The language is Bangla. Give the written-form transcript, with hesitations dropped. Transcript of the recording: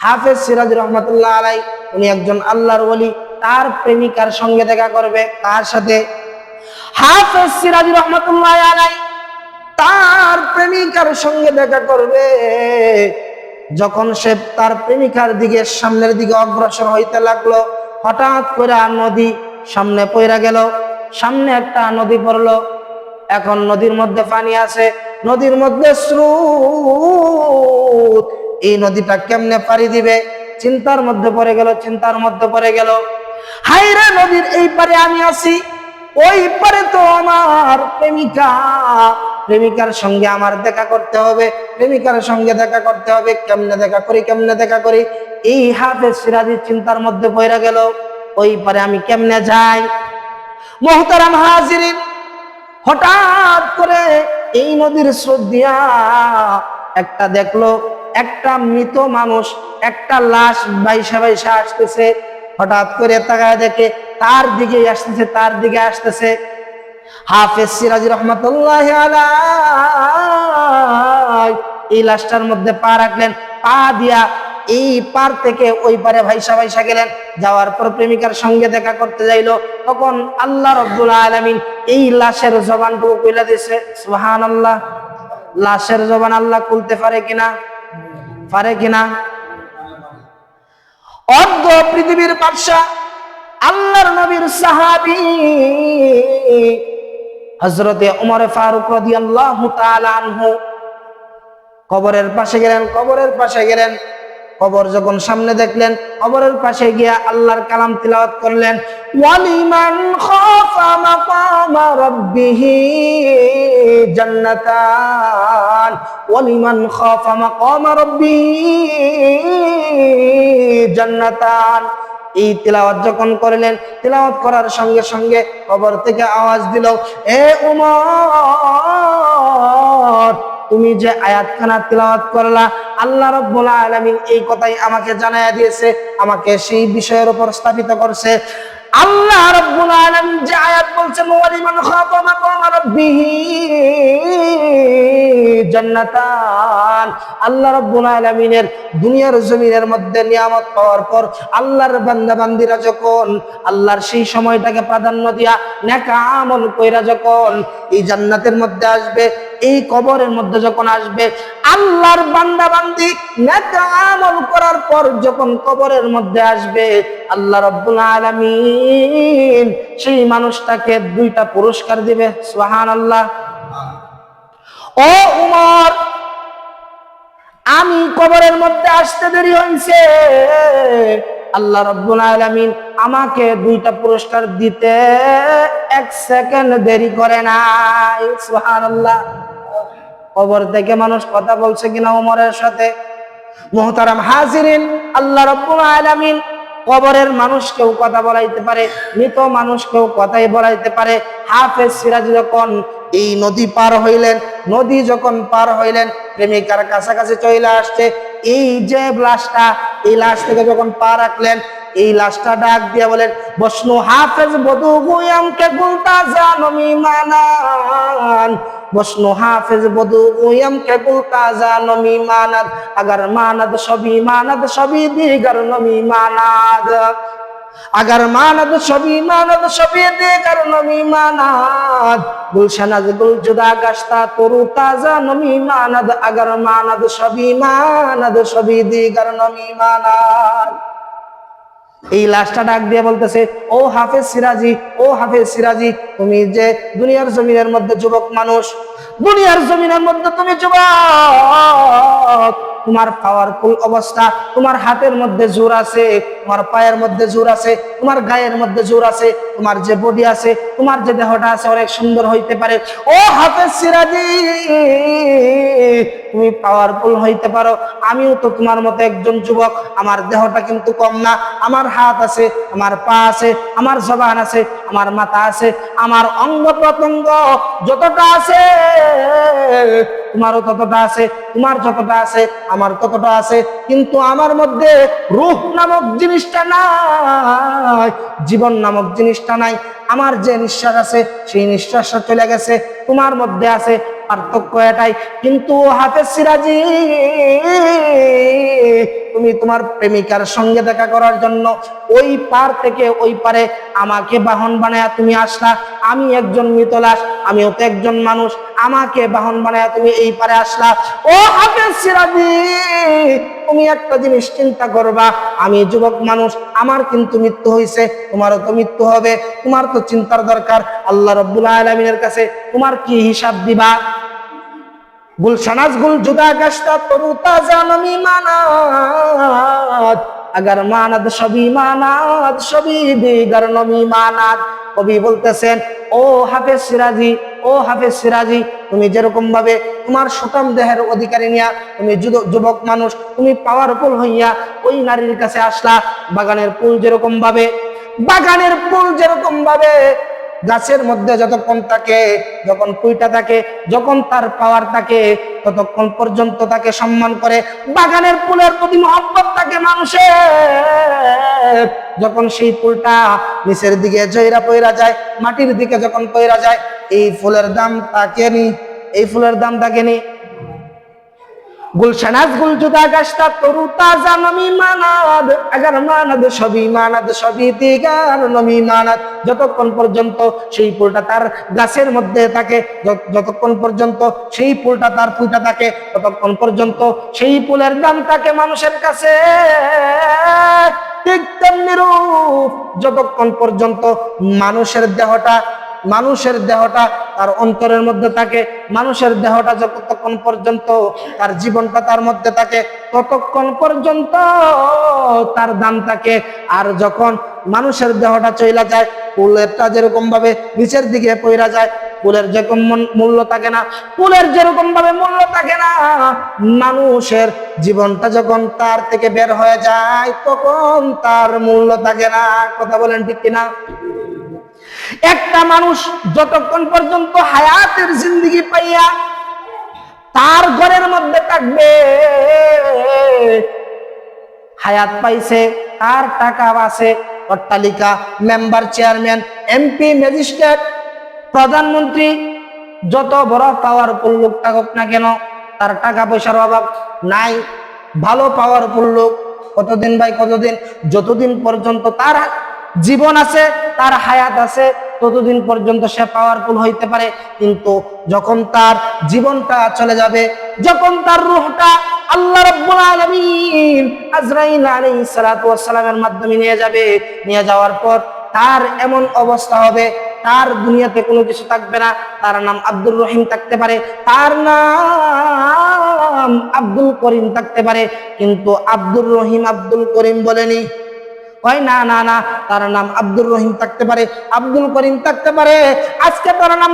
হাফেজ সিরাজি রহমাতুল্লাহ আলাই উনি একজন আল্লাহর ওলি, তার প্রেমিকার সঙ্গে দেখা করবে। কার সাথে? হাফেজ সিরাজি রহমাতুল্লাহ আলাই তার প্রেমিকার সঙ্গে দেখা করবে। যখন সে তার প্রেমিকার দিকে সামনের দিকে অগ্রসর হইতে লাগলো, হঠাৎ করে নদী সামনে পড়ে গেল। সামনে একটা নদী পড়লো। এখন নদীর মধ্যে পানি আছে, নদীর মধ্যে স্রোত। এই নদীটা কেমনে পাড়ি দিবে? চিন্তার মধ্যে পড়ে গেল, চিন্তার মধ্যে পড়ে গেল। হায়রে, নদীর এই পারে আমি আছি, ওই পারে তো আমার প্রেমিকা, প্রেমিকার সঙ্গে আমার দেখা করতে হবে, প্রেমিকার সঙ্গে দেখা করতে হবে। কেমনে দেখা করি, কেমনে দেখা করি? এই হাফেজ সিরাজি চিন্তার মধ্যে পড়ে গেল, ওই পারে আমি কেমনে যাই? মুহতারাম হাজিরিন, হঠাৎ করে এই নদীর স্রোত দিয়া একটা দেখলো, একটা মৃত মানুষ, একটা লাশ বাইসা বাইসা আসতেছে। হঠাৎ করে তাকায় দেখে তার দিকে আসতেছে, তার দিকে আসতেছে। হাফেজ সিরাজি রহমাতুল্লাহ আলাইহি এই লাশটার মধ্যে পা রাখলেন, পা দিয়া এই পার থেকে ওই পারে ভাইসা ভাইসা গেলেন। যাওয়ার পর প্রেমিকার সঙ্গে দেখা করতে যাইলো। তখন আল্লাহ রাব্বুল আলামিন এই লাশের জবানটুকু কইলা দিয়েছে। সুবহানাল্লাহ। লাশের জবান আল্লাহ খুলতে পারে কিনা? পারে কিনা? অর্ধ পৃথিবীর বাদশা, আল্লাহর নবীর সাহাবী হযরতে ওমর ফারুক রাদিয়াল্লাহু তাআলা আনহু কবরের পাশে গেলেন, কবরের পাশে গেলেন। কবর যখন সামনে দেখলেন, কবরের পাশে গিয়া আল্লাহর কালাম তিলাওয়াত করলেন। ওয়ালিমান খাফা মাকামা রাব্বিহি জান্নাতান, ওয়ালিমান খাফা মাকামা রাব্বিহি জান্নাতান। এই তিলাওয়াত যখন করলেন, তিলাওয়াত করার সঙ্গে সঙ্গে কবর থেকে আওয়াজ দিল, এ উমর, তুমি যে আয়াতখানা তিলাওয়াত করলা, আল্লাহ রাব্বুল আলামিন এই কথাই আমাকে জানায়া দিয়েছে, আমাকে সেই বিষয়ের উপর স্থাপিত করছে। আল্লাহ রাব্বুল আলামিন যে আয়াত বলছেন, ওয়ালিমান খাফা মাকামা রাব্বিহি জান্নাতান, আল্লাহ রাব্বুল আলামিনের দুনিয়ার জমিনের মধ্যে নিয়ামত পাওয়ার পর আল্লাহর বান্দা বান্দীরা যখন আল্লাহর সেই সময়টাকে প্রাধান্য দিয়া নেক আমল কইরা যখন এই জান্নাতের মধ্যে আসবে, এই কবরের মধ্যে যখন আসবে, আল্লাহর বান্দা বান্দি নেক আমল করার পর যখন কবরের মধ্যে আসবে, আল্লাহ রাব্বুল আলামিন সেই মানুষটাকে দুইটা পুরস্কার দিবে। সুবহানাল্লাহ। ও উমর, আমি কবরের মধ্যে আসতে দেরি হয়েছে, আল্লাহ রাব্বুল আলামিন আমাকে দুইটা পুরস্কার দিতে 1 সেকেন্ড দেরি করে নাই। সুবহানাল্লাহ। কবর থেকে মানুষ কথা বলছে কিনা ওমরের সাথে? মুহতারাম হাজিরিন, আল্লাহ রাব্বুল আলামিন কবরের মানুষকেও কথা বলাইতে পারে, মৃত মানুষকেও কথাই বলাইতে পারে। হাফেজ সিরাজ যখন এই নদী পার হইলেন, নদী যখন পার হইলেন, প্রেমিকার কাছাকাছি চলে আসছে। এই যে লাশটা, এই লাশ থেকে যখন পা রাখলেন, এই লাশটা ডাক দিয়ে বলেন, বসনু হাফেজ বধু গুয়ামকে গুলতা জানমি মানান, বসনু হাফেজ বধু গুয়ামকে গুলতা জানমি মানাদ, আগার মানাদ সবই মানাদ সবই দিগার নমি মানাদ, আগার মানাদ সবই মানাদ সবই দিগার নমি মানাদ, গুলশানাজ গুল জুদা গাছতা তরু তাজা নমি মানাদ, আগার মানাদ সবই মানাদ সবই দিগার নমি মানাদ। এই লাশটা ডাক দিয়ে বলতেছে, ও হাফেজ সিরাজি, ও হাফেজ সিরাজি, তুমি যে দুনিয়ার জমিনের মধ্যে যুবক মানুষ, দুনিয়ার জমিনের মধ্যে তুমি যুবক, তোমার পাওয়ারফুল অবস্থা, তোমার হাতের মধ্যে জোর আছে, তোমার পায়ের মধ্যে জোর আছে, তোমার গায়ের মধ্যে জোর আছে, তোমার যে বডি আছে, তোমার যে দেহটা আছে অনেক সুন্দর হইতে পারে। ও হাফেজ সিরাজি, তুমি পাওয়ারফুল হইতে পারো, আমিও তো তোমার মতো একজন যুবক, আমার দেহটা কিন্তু কম না, আমার হাত আছে, আমার পা আছে, আমার জবান আছে, আমার মাথা আছে, আমার অঙ্গ প্রত্যঙ্গ যতটা আছে তোমারও ততটা আছে, তোমার যতটা আছে আমার ততটা আছে, কিন্তু আমার মধ্যে রূহ নামক জিনিসটা নাই, জীবন নামক জিনিসটা নাই। আমার যে নিঃশ্বাস আছে সেই নিঃশ্বাসটা চলে গেছে, তোমার মধ্যে আছে, পার্থক্য এটাই। কিন্তু হাফেজ সিরাজি, তুমি তোমার প্রেমিকার সঙ্গে দেখা করার জন্য ওই পার থেকে ওই পারে আমাকে বাহন বানায়া তুমি আসলা। আমি একজন মৃত লাশ, আমিও তো একজন মানুষ, আমাকে বাহন বানায়া তুমি এই পারে আসলা। ও হাফেজ সিরাজি, তুমি একটা জিনিস চিন্তা করবা, আমি যুবক মানুষ, আমার কিন্তু মৃত্যু হয়েছে, তোমারও তো মৃত্যু হবে, তোমার তো চিন্তার দরকার আল্লাহ রাব্বুল আলামিনের কাছে তোমার কি হিসাব দিবা। গুলশানাজ গুল জুদা গাছটা তরু তাজা নমি মানাত, আগার মানাত সবই মানাত, সবই দিগার নমি মানাত। কবি বলতেছেন, ও হাফেজ সিরাজি, ও হাফেজ সিরাজি, তুমি যেরকম ভাবে তোমার সুঠাম দেহের অধিকারী নিয়া তুমি যুবক মানুষ, তুমি পাওয়ারফুল হইয়া ওই নারীর কাছে আসলা, বাগানের ফুল যেরকম ভাবে, বাগানের ফুল যেরকম ভাবে গাছের মধ্যে যতক্ষণ থাকে, যখন কুইটা থাকে, যখন তার পাওয়ার থাকে, ততক্ষণ পর্যন্ত তাকে সম্মান করে। বাগানের ফুলের প্রতি মহব্বত থাকে মানুষের, যখন সেই ফুলটা নিচের দিকে জয়রা পয়রা যায়, মাটির দিকে যখন পয়রা যায়, এই ফুলের দাম তাকে নি, এই ফুলের দাম তাকে নি। গুলশানাজ গুল জুদা গাছটা তরু তাজা নমি মানাদ, আগার মানাদ সবই মানাদ, সবই দিগার নমি মানাদ। যতক্ষণ পর্যন্ত সেই ফুলটা তার গাছের মধ্যে থাকে, যতক্ষণ পর্যন্ত সেই ফুলটা তার ফুলটা থাকে, ততক্ষণ পর্যন্ত সেই ফুলের দাম থাকে মানুষের কাছে। ঠিক তেমনি রূপ, যতক্ষণ পর্যন্ত মানুষের দেহটা তার অন্তরের মধ্যে থাকে, মানুষের দেহটা যতক্ষণ পর্যন্ত তার জীবনটা তার মধ্যে থাকে, ততক্ষণ পর্যন্ত তার দাম থাকে। আর যখন মানুষের দেহটা চইলা যায়, ফুলেরটা যেরকম ভাবে নিচের দিকে পইরা যায়, ফুলের যেরকম মূল্য থাকে না, ফুলের যেরকম ভাবে মূল্য থাকে না, মানুষের জীবনটা যখন তার থেকে বের হয়ে যায়, তখন তার মূল্য থাকে না। কথা বলেন ঠিক কিনা? একটা মানুষ যতক্ষণ পর্যন্ত হায়াতের জিন্দেগি পাইয়া তার ঘরের মধ্যে থাকবে, হায়াত পাইছে, তার টাকা আছে, অট্টালিকা, মেম্বার, চেয়ারম্যান, এমপি, ম্যাজিস্ট্রেট, প্রধানমন্ত্রী, যত বড় পাওয়ারফুল লোক থাকুক না কেন, তার টাকা পয়সার অভাব নাই। ভালো পাওয়ারফুল লোক কতদিন ভাই, কতদিন? যতদিন পর্যন্ত তার জীবন আছে, তার হায়াত আছে, ততদিন পর্যন্ত সে পাওয়ারফুল হইতে পারে। কিন্তু যখন তার জীবনটা চলে যাবে, যখন তার রূহটা আল্লাহ রাব্বুল আলামিন আজরাইল আলাইহিস সালাতু ওয়াস সালামের মাধ্যমে নিয়ে যাবে, নিয়ে যাওয়ার পর তার এমন অবস্থা হবে, তার দুনিয়াতে কোনো কিছু থাকবে না। তার নাম আব্দুর রহিম থাকতে পারে, তার নাম আব্দুল করিম থাকতে পারে, কিন্তু আব্দুর রহিম আব্দুল করিম বলেনি। কয় না না না, তার নাম আব্দুর রহিম থাকতে পারে, আব্দুল করিম থাকতে পারে। আজকে তার নাম